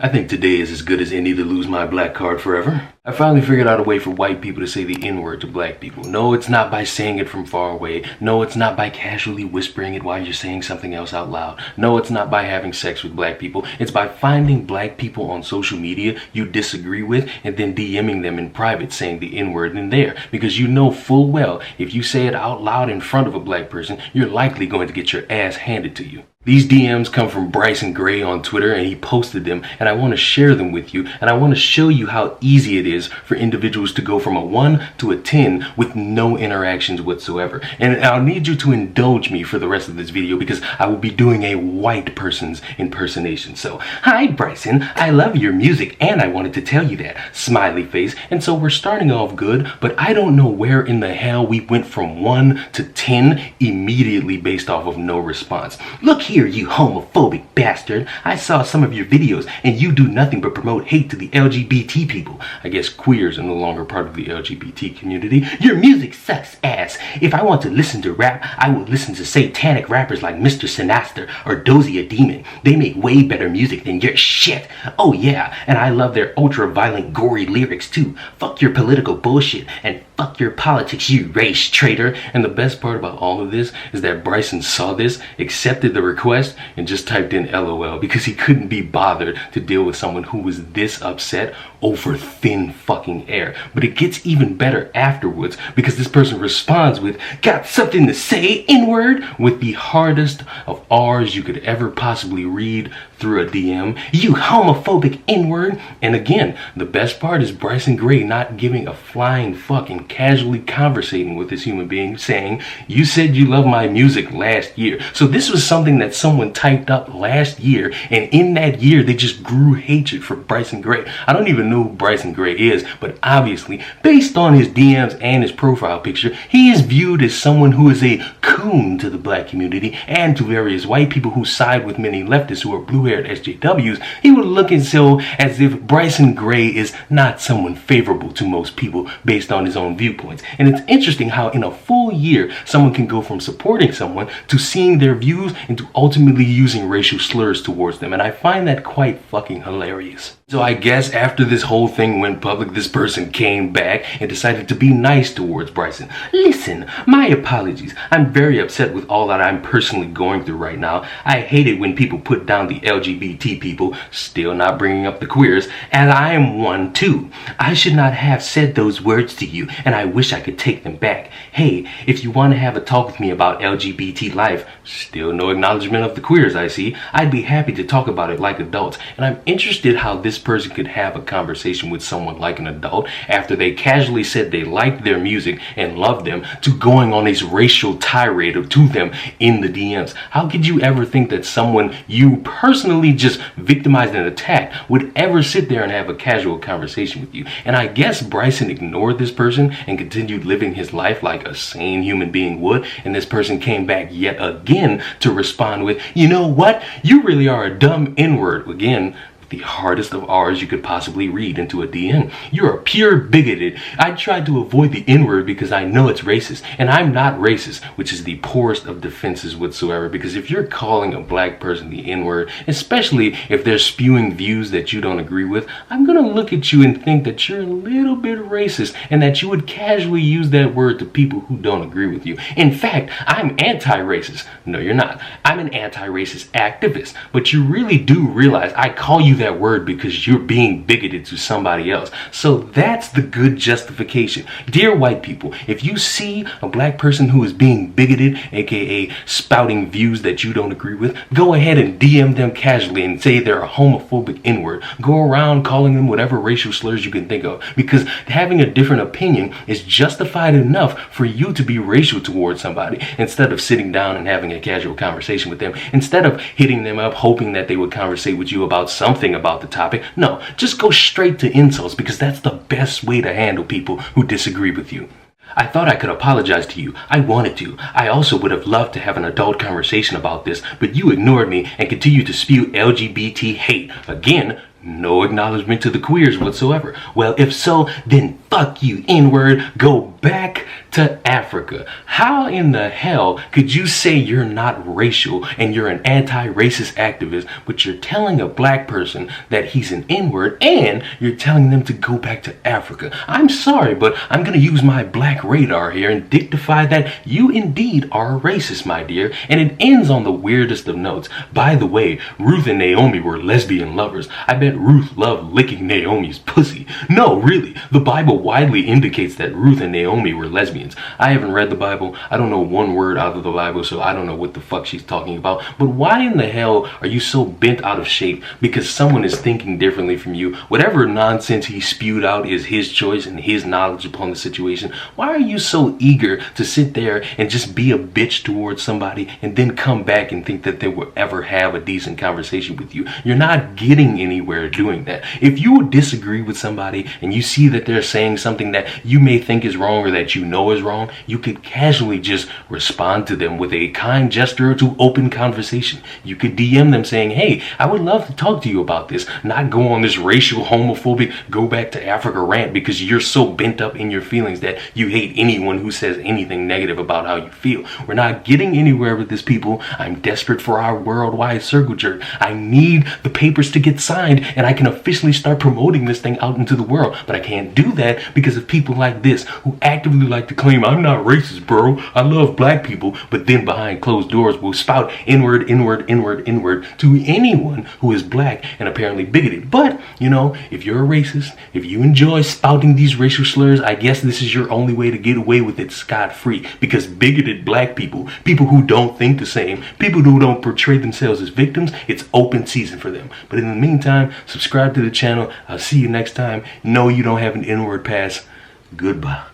I think today is as good as any to lose my black card forever. I finally figured out a way for white people to say the N-word to black people. No, it's not by saying it from far away. No, it's not by casually whispering it while you're saying something else out loud. No, it's not by having sex with black people. It's by finding black people on social media you disagree with and then DMing them in private saying the N-word in there. Because you know full well, if you say it out loud in front of a black person, you're likely going to get your ass handed to you. These DMs come from Bryson Gray on Twitter, and he posted them, and I want to share them with you, and I want to show you how easy it is for individuals to go from a 1 to a 10 with no interactions whatsoever. And I'll need you to indulge me for the rest of this video because I will be doing a white person's impersonation. So, hi Bryson, I love your music, and I wanted to tell you that. Smiley face. And so we're starting off good, but I don't know where in the hell we went from 1 to 10 immediately based off of no response. Look here, you homophobic bastard. I saw some of your videos and you do nothing but promote hate to the LGBT people. I guess queers are no longer part of the LGBT community. Your music sucks ass. If I want to listen to rap, I will listen to satanic rappers like Mr. Sinaster or Dozy a Demon. They make way better music than your shit. Oh yeah, and I love their ultra-violent, gory lyrics too. Fuck your political bullshit and fuck your politics, you race traitor. And the best part about all of this is that Bryson saw this, accepted the request, and just typed in LOL because he couldn't be bothered to deal with someone who was this upset over thin fucking air. But it gets even better afterwards because this person responds with, got something to say, N-word, with the hardest of R's you could ever possibly read through a DM. You homophobic N-word. And again, the best part is Bryson Gray not giving a flying fuck and casually conversating with this human being saying, you said you love my music last year. So this was something that someone typed up last year, and in that year they just grew hatred for Bryson Gray. I don't even know who Bryson Gray is, but obviously, based on his DMs and his profile picture, he is viewed as someone who is a coon to the black community and to various white people who side with many leftists who are blue-haired SJWs. He would look as if Bryson Gray is not someone favorable to most people based on his own viewpoints. And it's interesting how in a full year, someone can go from supporting someone to seeing their views and to ultimately using racial slurs towards them. And I find that quite fucking hilarious. So I guess after this whole thing went public, this person came back and decided to be nice towards Bryson. Listen, my apologies. I'm very upset with all that I'm personally going through right now. I hate it when people put down the LGBT people, still not bringing up the queers, and I am one too. I should not have said those words to you, and I wish I could take them back. Hey, if you want to have a talk with me about LGBT life, still no acknowledgement of the queers I see, I'd be happy to talk about it like adults. And I'm interested how this person could have a conversation with someone like an adult after they casually said they liked their music and loved them to going on this racial tirade to them in the DMs. How could you ever think that someone you personally just victimized and attacked would ever sit there and have a casual conversation with you? And I guess Bryson ignored this person and continued living his life like a sane human being would, and this person came back yet again to respond with, you know what? You really are a dumb N-word. Again, the hardest of R's you could possibly read into a DM. You're a pure bigoted. I tried to avoid the N-word because I know it's racist, and I'm not racist, which is the poorest of defenses whatsoever, because if you're calling a black person the N-word, especially if they're spewing views that you don't agree with, I'm gonna look at you and think that you're a little bit racist and that you would casually use that word to people who don't agree with you. In fact, I'm anti-racist. No, you're not. I'm an anti-racist activist, but you really do realize I call you that word because you're being bigoted to somebody else. So that's the good justification. Dear white people, if you see a black person who is being bigoted, aka spouting views that you don't agree with, go ahead and DM them casually and say they're a homophobic N-word. Go around calling them whatever racial slurs you can think of, because having a different opinion is justified enough for you to be racial towards somebody instead of sitting down and having a casual conversation with them, instead of hitting them up hoping that they would conversate with you about something about the topic. No, just go straight to insults, because that's the best way to handle people who disagree with you. I thought I could apologize to you. I wanted to. I also would have loved to have an adult conversation about this, but you ignored me and continued to spew LGBT hate. Again, no acknowledgement to the queers whatsoever. Well, if so, then fuck you, N-word, go back to Africa. How in the hell could you say you're not racial and you're an anti-racist activist, but you're telling a black person that he's an N-word and you're telling them to go back to Africa? I'm sorry, but I'm gonna use my black radar here and dictify that you indeed are a racist, my dear. And it ends on the weirdest of notes. By the way, Ruth and Naomi were lesbian lovers. I bet Ruth loved licking Naomi's pussy. No, really, the Bible widely indicates that Ruth and Naomi were lesbians. I haven't read the Bible. I don't know one word out of the Bible, so I don't know what the fuck she's talking about. But why in the hell are you so bent out of shape because someone is thinking differently from you? Whatever nonsense he spewed out is his choice and his knowledge upon the situation. Why are you so eager to sit there and just be a bitch towards somebody and then come back and think that they will ever have a decent conversation with you? You're not getting anywhere doing that. If you disagree with somebody and you see that they're saying something that you may think is wrong or that you know is wrong, you could casually just respond to them with a kind gesture to open conversation. You could DM them saying, hey, I would love to talk to you about this, not go on this racial, homophobic, go back to Africa rant because you're so bent up in your feelings that you hate anyone who says anything negative about how you feel. We're not getting anywhere with this, people. I'm desperate for our worldwide circle jerk. I need the papers to get signed and I can officially start promoting this thing out into the world. But I can't do that because of people like this who actively like to claim, I'm not racist, bro. I love black people. But then behind closed doors will spout N-word, N-word, N-word, N-word to anyone who is black and apparently bigoted. But, you know, if you're a racist, if you enjoy spouting these racial slurs, I guess this is your only way to get away with it scot-free. Because bigoted black people, people who don't think the same, people who don't portray themselves as victims, it's open season for them. But in the meantime, subscribe to the channel. I'll see you next time. No, you don't have an N-word pass. Goodbye.